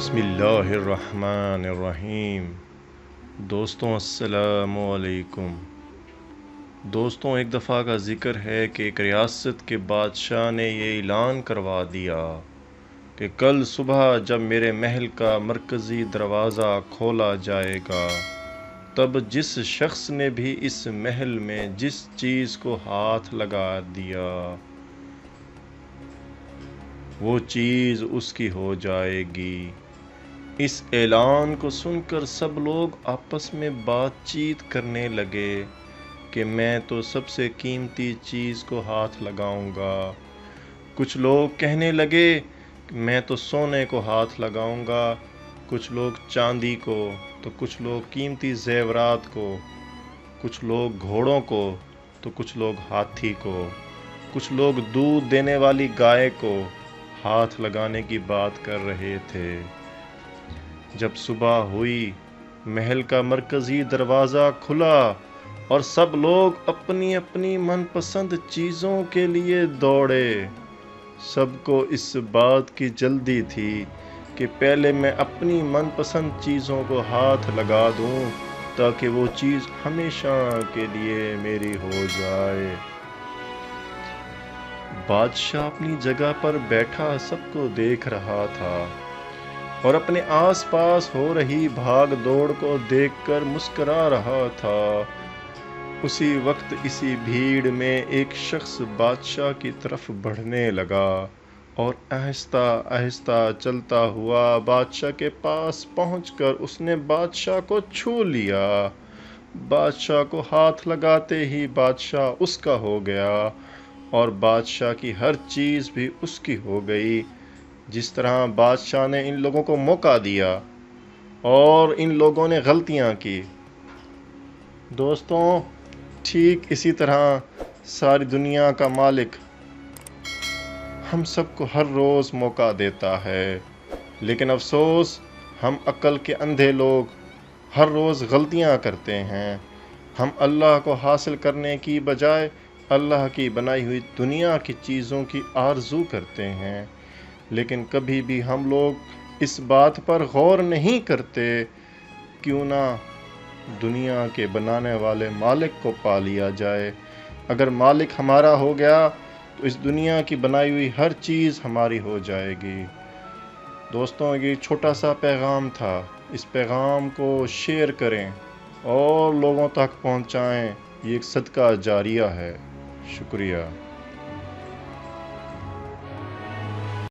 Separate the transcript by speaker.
Speaker 1: بسم اللہ الرحمن الرحیم۔ دوستوں السلام علیکم۔ دوستوں، ایک دفعہ کا ذکر ہے کہ ایک ریاست کے بادشاہ نے یہ اعلان کروا دیا کہ کل صبح جب میرے محل کا مرکزی دروازہ کھولا جائے گا، تب جس شخص نے بھی اس محل میں جس چیز کو ہاتھ لگا دیا وہ چیز اس کی ہو جائے گی۔ اس اعلان کو سن کر سب لوگ آپس میں بات چیت کرنے لگے کہ میں تو سب سے قیمتی چیز کو ہاتھ لگاؤں گا۔ کچھ لوگ کہنے لگے کہ میں تو سونے کو ہاتھ لگاؤں گا، کچھ لوگ چاندی کو، تو کچھ لوگ قیمتی زیورات کو، کچھ لوگ گھوڑوں کو، تو کچھ لوگ ہاتھی کو، کچھ لوگ دودھ دینے والی گائے کو ہاتھ لگانے کی بات کر رہے تھے۔ جب صبح ہوئی، محل کا مرکزی دروازہ کھلا اور سب لوگ اپنی اپنی من پسند چیزوں کے لیے دوڑے۔ سب کو اس بات کی جلدی تھی کہ پہلے میں اپنی من پسند چیزوں کو ہاتھ لگا دوں تاکہ وہ چیز ہمیشہ کے لیے میری ہو جائے۔ بادشاہ اپنی جگہ پر بیٹھا سب کو دیکھ رہا تھا اور اپنے آس پاس ہو رہی بھاگ دوڑ کو دیکھ کر مسکرا رہا تھا۔ اسی وقت اسی بھیڑ میں ایک شخص بادشاہ کی طرف بڑھنے لگا اور آہستہ آہستہ چلتا ہوا بادشاہ کے پاس پہنچ کر اس نے بادشاہ کو چھو لیا۔ بادشاہ کو ہاتھ لگاتے ہی بادشاہ اس کا ہو گیا اور بادشاہ کی ہر چیز بھی اس کی ہو گئی۔ جس طرح بادشاہ نے ان لوگوں کو موقع دیا اور ان لوگوں نے غلطیاں کی، دوستوں ٹھیک اسی طرح ساری دنیا کا مالک ہم سب کو ہر روز موقع دیتا ہے، لیکن افسوس ہم عقل کے اندھے لوگ ہر روز غلطیاں کرتے ہیں۔ ہم اللہ کو حاصل کرنے کی بجائے اللہ کی بنائی ہوئی دنیا کی چیزوں کی آرزو کرتے ہیں، لیکن کبھی بھی ہم لوگ اس بات پر غور نہیں کرتے کیوں نہ دنیا کے بنانے والے مالک کو پا لیا جائے۔ اگر مالک ہمارا ہو گیا تو اس دنیا کی بنائی ہوئی ہر چیز ہماری ہو جائے گی۔ دوستوں، یہ چھوٹا سا پیغام تھا، اس پیغام کو شیئر کریں اور لوگوں تک پہنچائیں، یہ ایک صدقہ جاریہ ہے۔ شکریہ۔